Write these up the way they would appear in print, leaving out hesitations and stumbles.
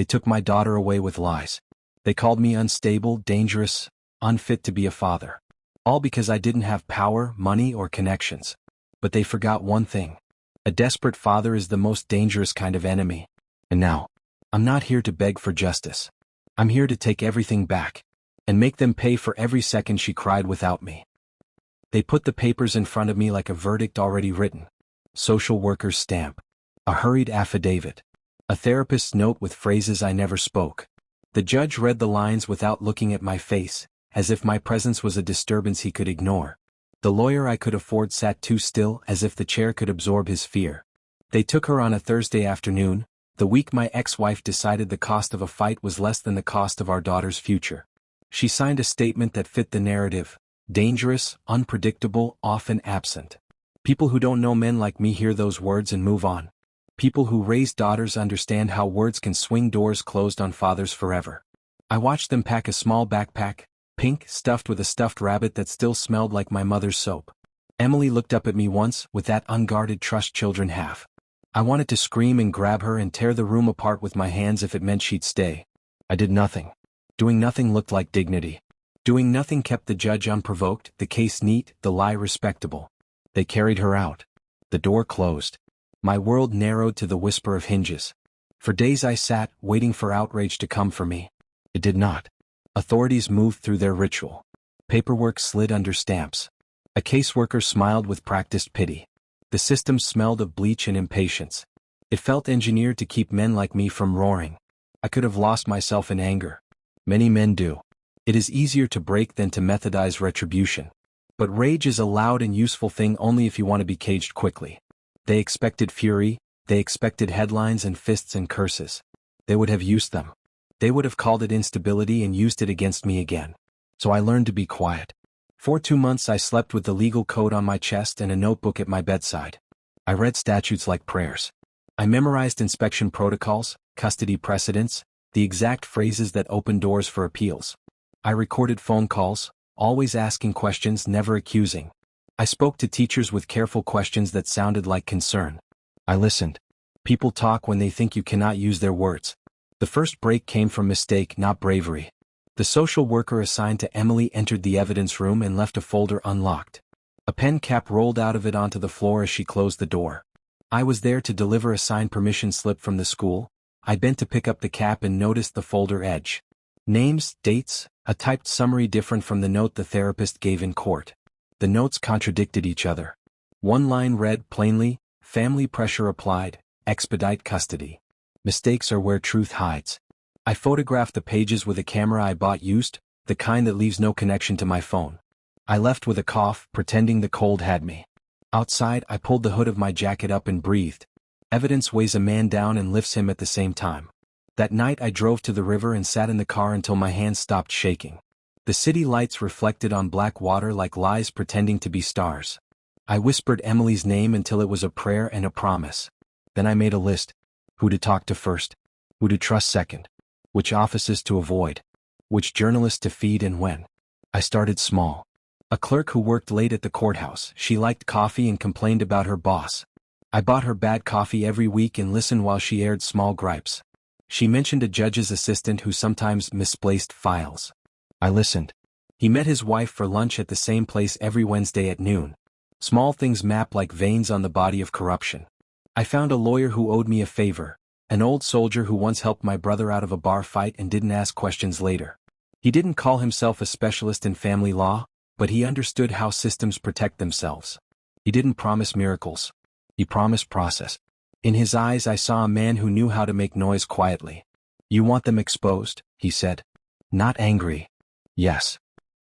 They took my daughter away with lies. They called me unstable, dangerous, unfit to be a father. All because I didn't have power, money, or connections. But they forgot one thing. A desperate father is the most dangerous kind of enemy. And now, I'm not here to beg for justice. I'm here to take everything back and make them pay for every second she cried without me. They put the papers in front of me like a verdict already written. Social worker's stamp. A hurried affidavit. A therapist's note with phrases I never spoke. The judge read the lines without looking at my face, as if my presence was a disturbance he could ignore. The lawyer I could afford sat too still, as if the chair could absorb his fear. They took her on a Thursday afternoon, the week my ex-wife decided the cost of a fight was less than the cost of our daughter's future. She signed a statement that fit the narrative. Dangerous, unpredictable, often absent. People who don't know men like me hear those words and move on. People who raise daughters understand how words can swing doors closed on fathers forever. I watched them pack a small backpack, pink, stuffed with a stuffed rabbit that still smelled like my mother's soap. Emily looked up at me once with that unguarded trust children have. I wanted to scream and grab her and tear the room apart with my hands if it meant she'd stay. I did nothing. Doing nothing looked like dignity. Doing nothing kept the judge unprovoked, the case neat, the lie respectable. They carried her out. The door closed. My world narrowed to the whisper of hinges. For days I sat, waiting for outrage to come for me. It did not. Authorities moved through their ritual. Paperwork slid under stamps. A caseworker smiled with practiced pity. The system smelled of bleach and impatience. It felt engineered to keep men like me from roaring. I could have lost myself in anger. Many men do. It is easier to break than to methodize retribution. But rage is a loud and useful thing only if you want to be caged quickly. They expected fury, they expected headlines and fists and curses. They would have used them. They would have called it instability and used it against me again. So I learned to be quiet. For 2 months I slept with the legal code on my chest and a notebook at my bedside. I read statutes like prayers. I memorized inspection protocols, custody precedents, the exact phrases that open doors for appeals. I recorded phone calls, always asking questions, never accusing. I spoke to teachers with careful questions that sounded like concern. I listened. People talk when they think you cannot use their words. The first break came from mistake, not bravery. The social worker assigned to Emily entered the evidence room and left a folder unlocked. A pen cap rolled out of it onto the floor as she closed the door. I was there to deliver a signed permission slip from the school. I bent to pick up the cap and noticed the folder edge. Names, dates, a typed summary different from the note the therapist gave in court. The notes contradicted each other. One line read plainly, family pressure applied, expedite custody. Mistakes are where truth hides. I photographed the pages with a camera I bought used, the kind that leaves no connection to my phone. I left with a cough, pretending the cold had me. Outside, I pulled the hood of my jacket up and breathed. Evidence weighs a man down and lifts him at the same time. That night I drove to the river and sat in the car until my hands stopped shaking. The city lights reflected on black water like lies pretending to be stars. I whispered Emily's name until it was a prayer and a promise. Then I made a list. Who to talk to first. Who to trust second. Which offices to avoid. Which journalists to feed and when. I started small. A clerk who worked late at the courthouse. She liked coffee and complained about her boss. I bought her bad coffee every week and listened while she aired small gripes. She mentioned a judge's assistant who sometimes misplaced files. I listened. He met his wife for lunch at the same place every Wednesday at noon. Small things map like veins on the body of corruption. I found a lawyer who owed me a favor, an old soldier who once helped my brother out of a bar fight and didn't ask questions later. He didn't call himself a specialist in family law, but he understood how systems protect themselves. He didn't promise miracles. He promised process. In his eyes I saw a man who knew how to make noise quietly. You want them exposed, he said. Not angry. Yes.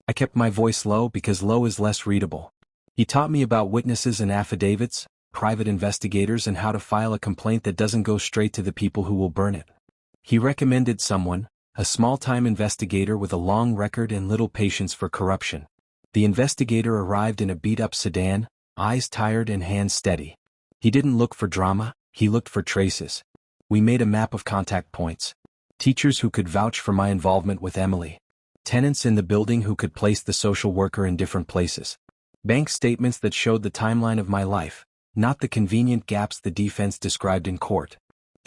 I kept my voice low because low is less readable. He taught me about witnesses and affidavits, private investigators, and how to file a complaint that doesn't go straight to the people who will burn it. He recommended someone, a small-time investigator with a long record and little patience for corruption. The investigator arrived in a beat-up sedan, eyes tired and hands steady. He didn't look for drama, he looked for traces. We made a map of contact points. Teachers who could vouch for my involvement with Emily. Tenants in the building who could place the social worker in different places. Bank statements that showed the timeline of my life, not the convenient gaps the defense described in court.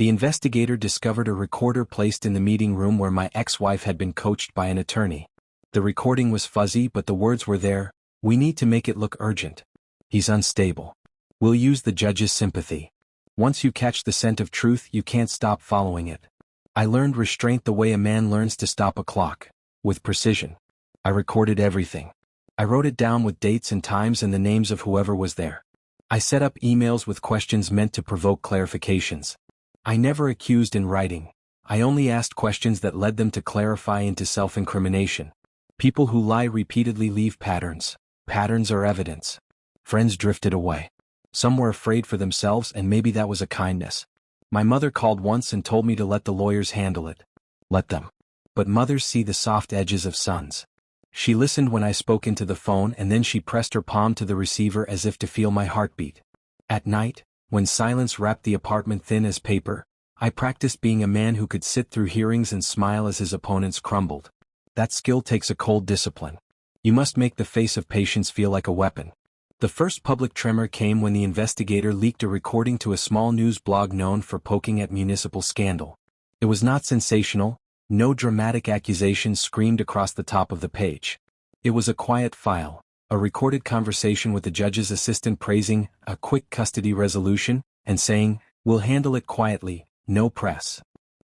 The investigator discovered a recorder placed in the meeting room where my ex-wife had been coached by an attorney. The recording was fuzzy, but the words were there. "We need to make it look urgent. He's unstable. We'll use the judge's sympathy. Once you catch the scent of truth, you can't stop following it." I learned restraint the way a man learns to stop a clock, with precision. I recorded everything. I wrote it down with dates and times and the names of whoever was there. I set up emails with questions meant to provoke clarifications. I never accused in writing. I only asked questions that led them to clarify into self-incrimination. People who lie repeatedly leave patterns. Patterns are evidence. Friends drifted away. Some were afraid for themselves, and maybe that was a kindness. My mother called once and told me to let the lawyers handle it. Let them. But mothers see the soft edges of sons. She listened when I spoke into the phone, and then she pressed her palm to the receiver as if to feel my heartbeat. At night, when silence wrapped the apartment thin as paper, I practiced being a man who could sit through hearings and smile as his opponents crumbled. That skill takes a cold discipline. You must make the face of patience feel like a weapon. The first public tremor came when the investigator leaked a recording to a small news blog known for poking at municipal scandal. It was not sensational. No dramatic accusations screamed across the top of the page. It was a quiet file, a recorded conversation with the judge's assistant praising a quick custody resolution and saying, "We'll handle it quietly, no press."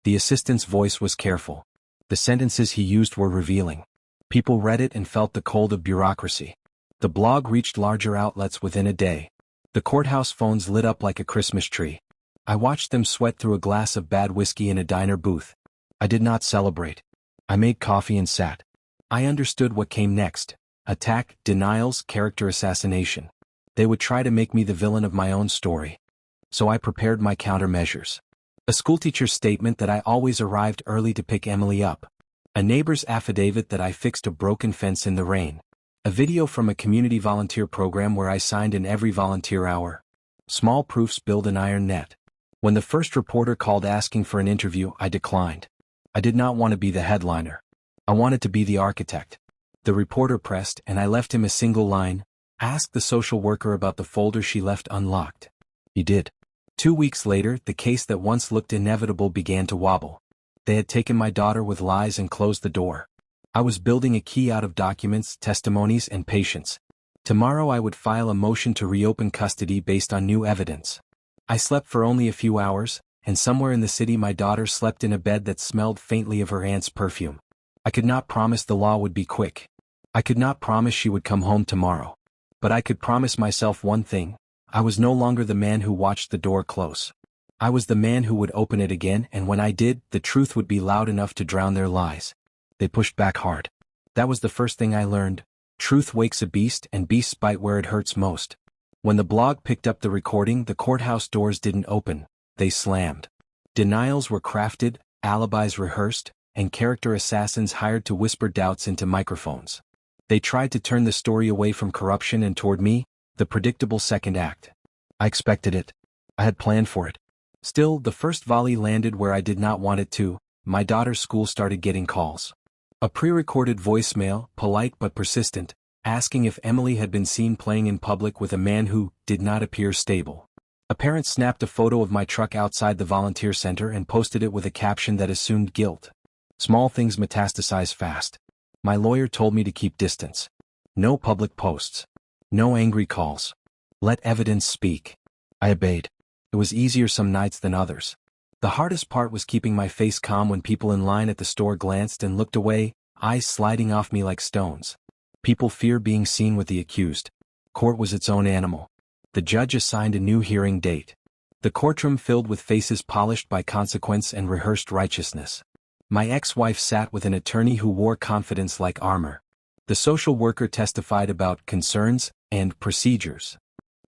The assistant's voice was careful. The sentences he used were revealing. People read it and felt the cold of bureaucracy. The blog reached larger outlets within a day. The courthouse phones lit up like a Christmas tree. I watched them sweat through a glass of bad whiskey in a diner booth. I did not celebrate. I made coffee and sat. I understood what came next. Attack, denials, character assassination. They would try to make me the villain of my own story. So I prepared my countermeasures. A schoolteacher's statement that I always arrived early to pick Emily up. A neighbor's affidavit that I fixed a broken fence in the rain. A video from a community volunteer program where I signed in every volunteer hour. Small proofs build an iron net. When the first reporter called asking for an interview, I declined. I did not want to be the headliner. I wanted to be the architect. The reporter pressed, and I left him a single line. "Ask the social worker about the folder she left unlocked." He did. 2 weeks later, the case that once looked inevitable began to wobble. They had taken my daughter with lies and closed the door. I was building a key out of documents, testimonies, and patience. Tomorrow I would file a motion to reopen custody based on new evidence. I slept for only a few hours, and somewhere in the city my daughter slept in a bed that smelled faintly of her aunt's perfume. I could not promise the law would be quick. I could not promise she would come home tomorrow. But I could promise myself one thing. I was no longer the man who watched the door close. I was the man who would open it again, and when I did, the truth would be loud enough to drown their lies. They pushed back hard. That was the first thing I learned. Truth wakes a beast, and beasts bite where it hurts most. When the blog picked up the recording, the courthouse doors didn't open. They slammed. Denials were crafted, alibis rehearsed, and character assassins hired to whisper doubts into microphones. They tried to turn the story away from corruption and toward me, the predictable second act. I expected it. I had planned for it. Still, the first volley landed where I did not want it to. My daughter's school started getting calls. A pre-recorded voicemail, polite but persistent, asking if Emily had been seen playing in public with a man who did not appear stable. A parent snapped a photo of my truck outside the volunteer center and posted it with a caption that assumed guilt. Small things metastasize fast. My lawyer told me to keep distance. No public posts. No angry calls. Let evidence speak. I obeyed. It was easier some nights than others. The hardest part was keeping my face calm when people in line at the store glanced and looked away, eyes sliding off me like stones. People fear being seen with the accused. Court was its own animal. The judge assigned a new hearing date. The courtroom filled with faces polished by consequence and rehearsed righteousness. My ex-wife sat with an attorney who wore confidence like armor. The social worker testified about concerns and procedures.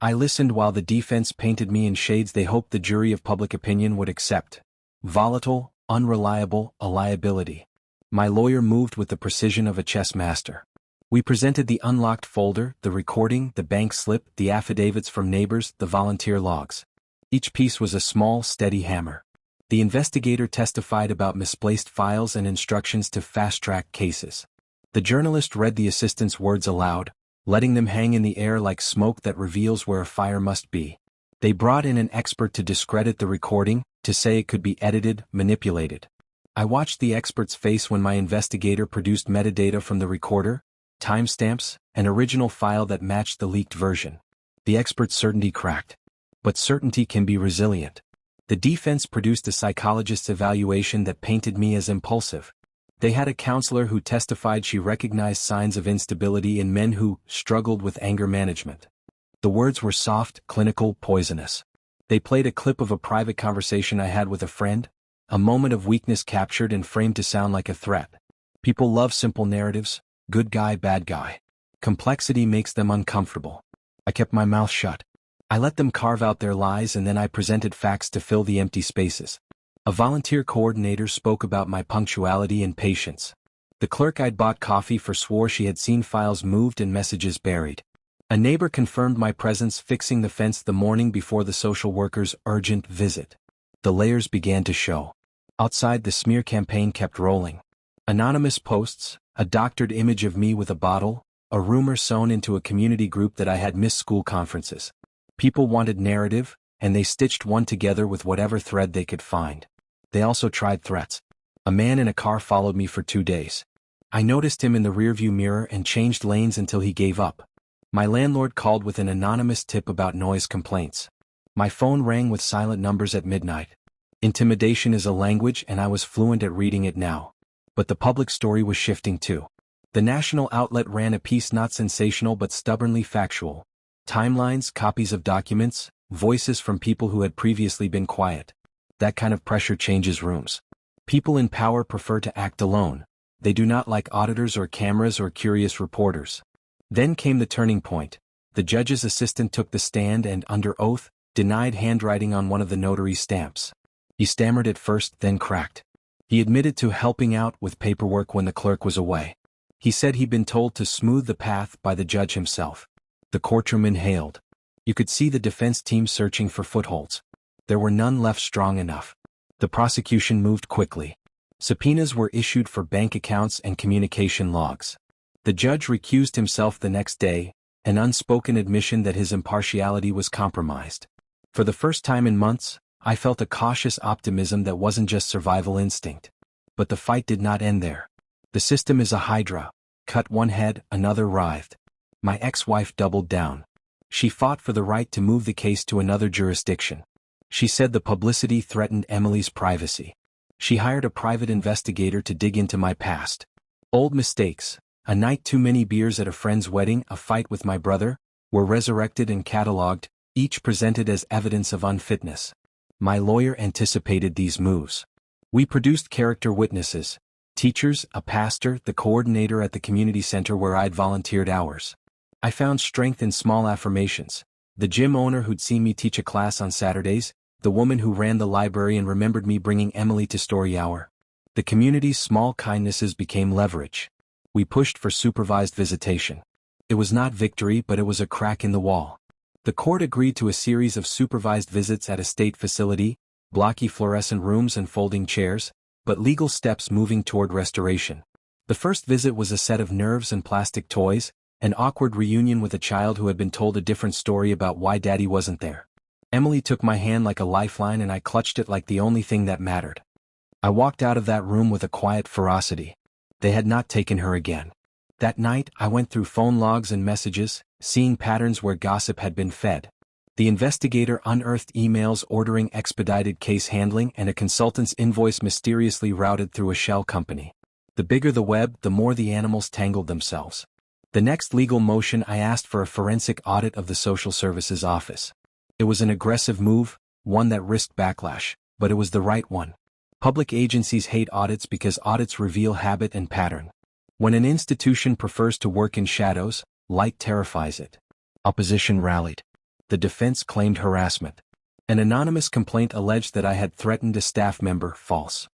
I listened while the defense painted me in shades they hoped the jury of public opinion would accept. Volatile, unreliable, a liability. My lawyer moved with the precision of a chess master. We presented the unlocked folder, the recording, the bank slip, the affidavits from neighbors, the volunteer logs. Each piece was a small, steady hammer. The investigator testified about misplaced files and instructions to fast-track cases. The journalist read the assistant's words aloud, letting them hang in the air like smoke that reveals where a fire must be. They brought in an expert to discredit the recording, to say it could be edited, manipulated. I watched the expert's face when my investigator produced metadata from the recorder, timestamps, an original file that matched the leaked version. The expert's certainty cracked. But certainty can be resilient. The defense produced a psychologist's evaluation that painted me as impulsive. They had a counselor who testified she recognized signs of instability in men who struggled with anger management. The words were soft, clinical, poisonous. They played a clip of a private conversation I had with a friend, a moment of weakness captured and framed to sound like a threat. People love simple narratives, good guy, bad guy. Complexity makes them uncomfortable. I kept my mouth shut. I let them carve out their lies and then I presented facts to fill the empty spaces. A volunteer coordinator spoke about my punctuality and patience. The clerk I'd bought coffee for swore she had seen files moved and messages buried. A neighbor confirmed my presence fixing the fence the morning before the social worker's urgent visit. The layers began to show. Outside, the smear campaign kept rolling. Anonymous posts, a doctored image of me with a bottle, a rumor sewn into a community group that I had missed school conferences. People wanted narrative, and they stitched one together with whatever thread they could find. They also tried threats. A man in a car followed me for 2 days. I noticed him in the rearview mirror and changed lanes until he gave up. My landlord called with an anonymous tip about noise complaints. My phone rang with silent numbers at midnight. Intimidation is a language and I was fluent at reading it now. But the public story was shifting too. The national outlet ran a piece not sensational but stubbornly factual. Timelines, copies of documents, voices from people who had previously been quiet. That kind of pressure changes rooms. People in power prefer to act alone. They do not like auditors or cameras or curious reporters. Then came the turning point. The judge's assistant took the stand and, under oath, denied handwriting on one of the notary's stamps. He stammered at first, then cracked. He admitted to helping out with paperwork when the clerk was away. He said he'd been told to smooth the path by the judge himself. The courtroom inhaled. You could see the defense team searching for footholds. There were none left strong enough. The prosecution moved quickly. Subpoenas were issued for bank accounts and communication logs. The judge recused himself the next day, an unspoken admission that his impartiality was compromised. For the first time in months, I felt a cautious optimism that wasn't just survival instinct. But the fight did not end there. The system is a hydra. Cut one head, another writhed. My ex-wife doubled down. She fought for the right to move the case to another jurisdiction. She said the publicity threatened Emily's privacy. She hired a private investigator to dig into my past. Old mistakes, a night too many beers at a friend's wedding, a fight with my brother, were resurrected and catalogued, each presented as evidence of unfitness. My lawyer anticipated these moves. We produced character witnesses, teachers, a pastor, the coordinator at the community center where I'd volunteered hours. I found strength in small affirmations. The gym owner who'd seen me teach a class on Saturdays, the woman who ran the library and remembered me bringing Emily to story hour. The community's small kindnesses became leverage. We pushed for supervised visitation. It was not victory, but it was a crack in the wall. The court agreed to a series of supervised visits at a state facility, blocky fluorescent rooms and folding chairs, but legal steps moving toward restoration. The first visit was a set of nerves and plastic toys, an awkward reunion with a child who had been told a different story about why Daddy wasn't there. Emily took my hand like a lifeline and I clutched it like the only thing that mattered. I walked out of that room with a quiet ferocity. They had not taken her again. That night, I went through phone logs and messages, seeing patterns where gossip had been fed. The investigator unearthed emails ordering expedited case handling and a consultant's invoice mysteriously routed through a shell company. The bigger the web, the more the animals tangled themselves. The next legal motion, I asked for a forensic audit of the social services office. It was an aggressive move, one that risked backlash, but it was the right one. Public agencies hate audits because audits reveal habit and pattern. When an institution prefers to work in shadows, light terrifies it. Opposition rallied. The defense claimed harassment. An anonymous complaint alleged that I had threatened a staff member, false.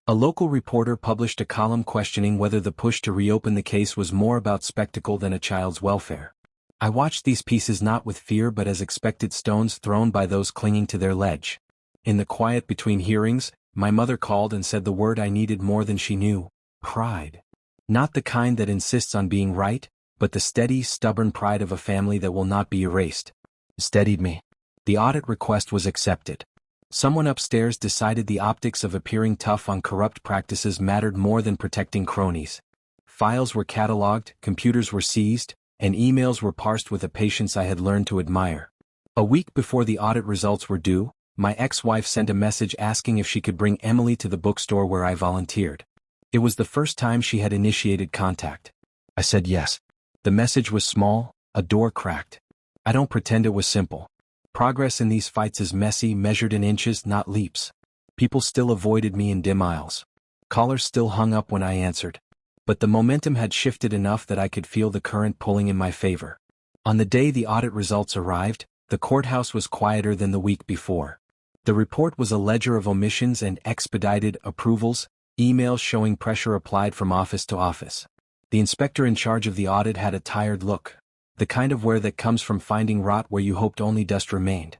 A local reporter published a column questioning whether the push to reopen the case was more about spectacle than a child's welfare. I watched these pieces not with fear but as expected stones thrown by those clinging to their ledge. In the quiet between hearings, my mother called and said the word I needed more than she knew: pride. Not the kind that insists on being right, but the steady, stubborn pride of a family that will not be erased. Steadied me. The audit request was accepted. Someone upstairs decided the optics of appearing tough on corrupt practices mattered more than protecting cronies. Files were cataloged, computers were seized, and emails were parsed with a patience I had learned to admire. A week before the audit results were due, my ex-wife sent a message asking if she could bring Emily to the bookstore where I volunteered. It was the first time she had initiated contact. I said yes. The message was small, a door cracked. I don't pretend it was simple. Progress in these fights is messy, measured in inches, not leaps. People still avoided me in dim aisles. Callers still hung up when I answered. But the momentum had shifted enough that I could feel the current pulling in my favor. On the day the audit results arrived, the courthouse was quieter than the week before. The report was a ledger of omissions and expedited approvals, emails showing pressure applied from office to office. The inspector in charge of the audit had a tired look, the kind of wear that comes from finding rot where you hoped only dust remained.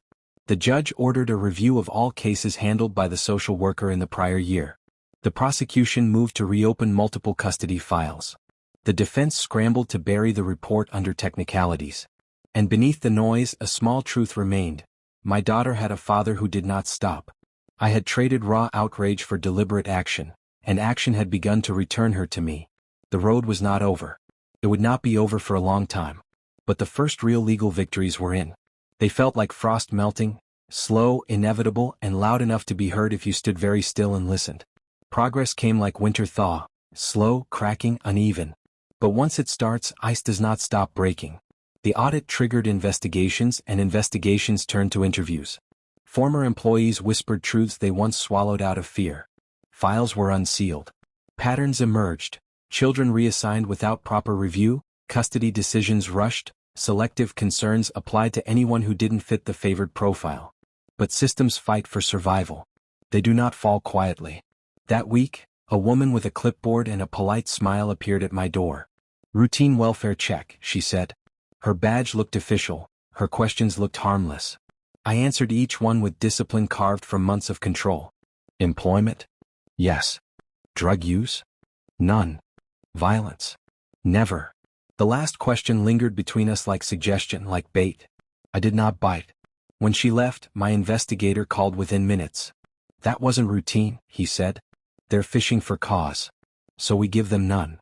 The judge ordered a review of all cases handled by the social worker in the prior year. The prosecution moved to reopen multiple custody files. The defense scrambled to bury the report under technicalities. And beneath the noise, a small truth remained. My daughter had a father who did not stop. I had traded raw outrage for deliberate action, and action had begun to return her to me. The road was not over. It would not be over for a long time. But the first real legal victories were in. They felt like frost melting, slow, inevitable, and loud enough to be heard if you stood very still and listened. Progress came like winter thaw, slow, cracking, uneven. But once it starts, ice does not stop breaking. The audit triggered investigations, and investigations turned to interviews. Former employees whispered truths they once swallowed out of fear. Files were unsealed. Patterns emerged. Children reassigned without proper review, custody decisions rushed, selective concerns applied to anyone who didn't fit the favored profile. But systems fight for survival. They do not fall quietly. That week, a woman with a clipboard and a polite smile appeared at my door. "Routine welfare check," she said. Her badge looked official, her questions looked harmless. I answered each one with discipline carved from months of control. Employment? Yes. Drug use? None. Violence? Never. The last question lingered between us like suggestion, like bait. I did not bite. When she left, my investigator called within minutes. "That wasn't routine," he said. "They're fishing for cause. So we give them none."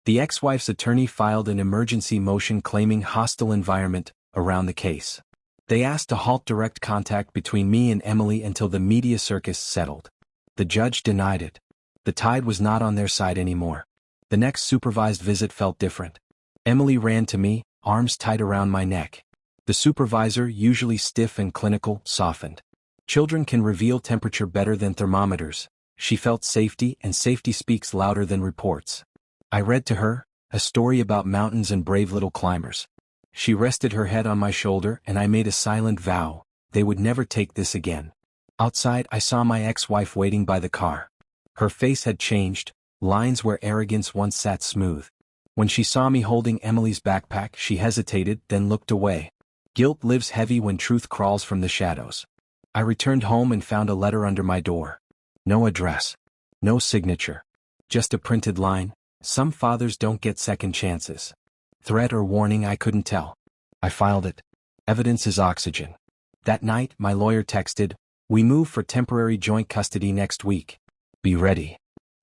The ex-wife's attorney filed an emergency motion claiming hostile environment around the case. They asked to halt direct contact between me and Emily until the media circus settled. The judge denied it. The tide was not on their side anymore. The next supervised visit felt different. Emily ran to me, arms tight around my neck. The supervisor, usually stiff and clinical, softened. Children can reveal temperature better than thermometers. She felt safety, and safety speaks louder than reports. I read to her, a story about mountains and brave little climbers. She rested her head on my shoulder, and I made a silent vow, they would never take this again. Outside, I saw my ex-wife waiting by the car. Her face had changed, lines where arrogance once sat smooth. When she saw me holding Emily's backpack, she hesitated, then looked away. Guilt lives heavy when truth crawls from the shadows. I returned home and found a letter under my door. No address. No signature. Just a printed line. "Some fathers don't get second chances." Threat or warning, I couldn't tell. I filed it. Evidence is oxygen. That night, my lawyer texted, "We move for temporary joint custody next week. Be ready."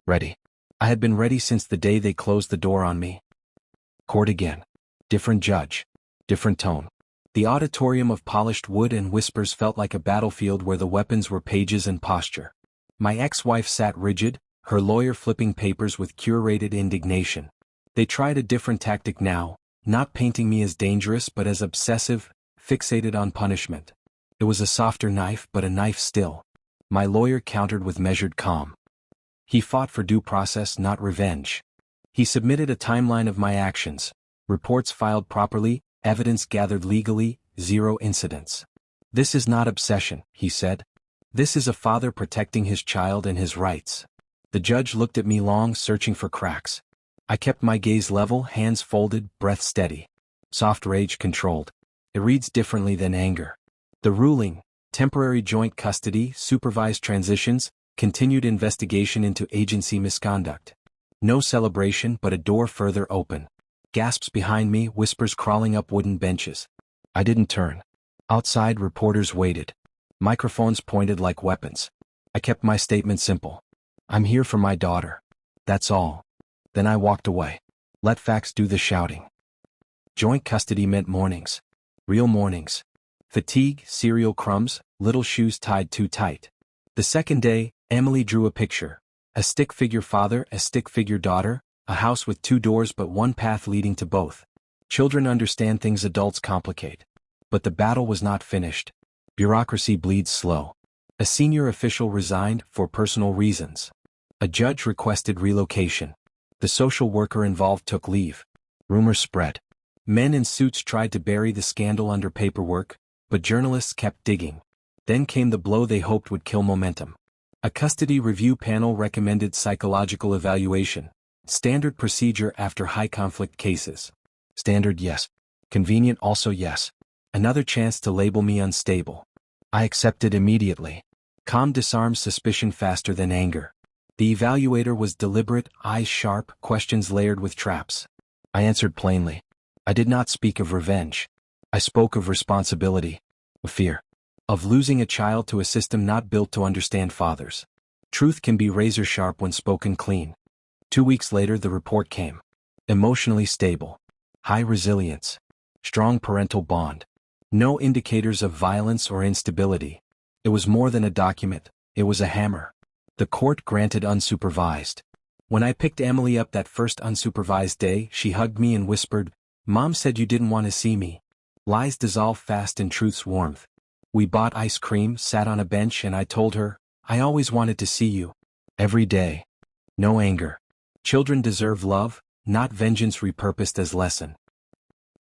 Ready. I had been ready since the day they closed the door on me. Court again. Different judge. Different tone. The auditorium of polished wood and whispers felt like a battlefield where the weapons were pages and posture. My ex-wife sat rigid, her lawyer flipping papers with curated indignation. They tried a different tactic now, not painting me as dangerous but as obsessive, fixated on punishment. It was a softer knife, but a knife still. My lawyer countered with measured calm. He fought for due process, not revenge. He submitted a timeline of my actions, reports filed properly, evidence gathered legally, 0 incidents. "This is not obsession," he said. "This is a father protecting his child and his rights." The judge looked at me long, searching for cracks. I kept my gaze level, hands folded, breath steady. Soft rage controlled. It reads differently than anger. The ruling, temporary joint custody, supervised transitions, continued investigation into agency misconduct. No celebration, but a door further open. Gasps behind me, whispers crawling up wooden benches. I didn't turn. Outside, reporters waited. Microphones pointed like weapons. I kept my statement simple. I'm here for my daughter. That's all. Then I walked away. Let facts do the shouting. Joint custody meant mornings. Real mornings. Fatigue, cereal crumbs, little shoes tied too tight. The second day, Emily drew a picture. A stick figure father, a stick figure daughter, a house with 2 doors but one path leading to both. Children understand things adults complicate. But the battle was not finished. Bureaucracy bleeds slow. A senior official resigned for personal reasons. A judge requested relocation. The social worker involved took leave. Rumors spread. Men in suits tried to bury the scandal under paperwork, but journalists kept digging. Then came the blow they hoped would kill momentum. A custody review panel recommended psychological evaluation. Standard procedure after high-conflict cases. Standard, yes. Convenient, also yes. Another chance to label me unstable. I accepted immediately. Calm disarms suspicion faster than anger. The evaluator was deliberate, eyes sharp, questions layered with traps. I answered plainly. I did not speak of revenge. I spoke of responsibility, of fear, of losing a child to a system not built to understand fathers. Truth can be razor sharp when spoken clean. 2 weeks later, the report came. Emotionally stable. High resilience. Strong parental bond. No indicators of violence or instability. It was more than a document, it was a hammer. The court granted unsupervised. When I picked Emily up that first unsupervised day, she hugged me and whispered, "Mom said you didn't want to see me." Lies dissolve fast in truth's warmth. We bought ice cream, sat on a bench, and I told her, "I always wanted to see you." Every day. No anger. Children deserve love, not vengeance repurposed as lesson.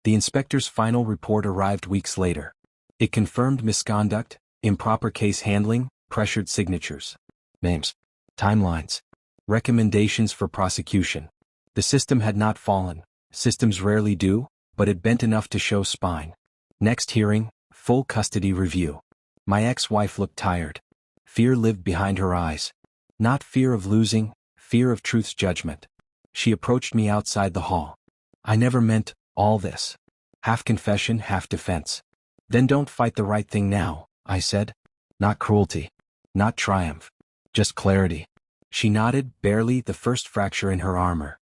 The inspector's final report arrived weeks later. It confirmed misconduct, improper case handling, pressured signatures. Names. Timelines. Recommendations for prosecution. The system had not fallen. Systems rarely do, but it bent enough to show spine. Next hearing, full custody review. My ex-wife looked tired. Fear lived behind her eyes. Not fear of losing, fear of truth's judgment. She approached me outside the hall. I never meant all this. Half confession, half defense. Then don't fight the right thing now, I said. Not cruelty. Not triumph. Just clarity. She nodded, barely, the first fracture in her armor.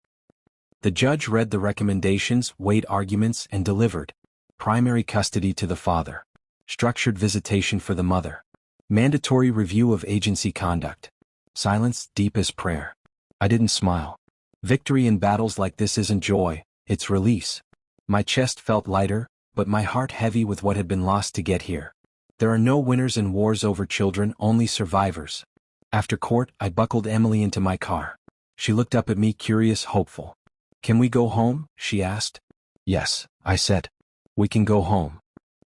The judge read the recommendations, weighed arguments, and delivered. Primary custody to the father. Structured visitation for the mother. Mandatory review of agency conduct. Silence, deep as prayer. I didn't smile. Victory in battles like this isn't joy, it's release. My chest felt lighter, but my heart heavy with what had been lost to get here. There are no winners in wars over children, only survivors. After court, I buckled Emily into my car. She looked up at me, curious, hopeful. "Can we go home?" she asked. "Yes," I said. "We can go home."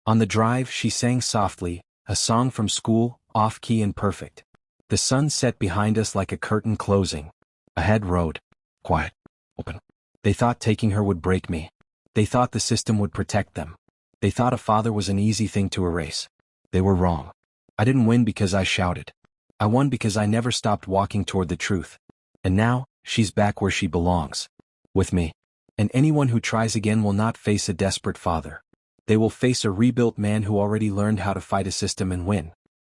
On the drive, she sang softly, a song from school, off-key and perfect. The sun set behind us like a curtain closing. Ahead, road. Quiet. Open. They thought taking her would break me. They thought the system would protect them. They thought a father was an easy thing to erase. They were wrong. I didn't win because I shouted. I won because I never stopped walking toward the truth. And now, she's back where she belongs. With me. And anyone who tries again will not face a desperate father. They will face a rebuilt man who already learned how to fight a system and win.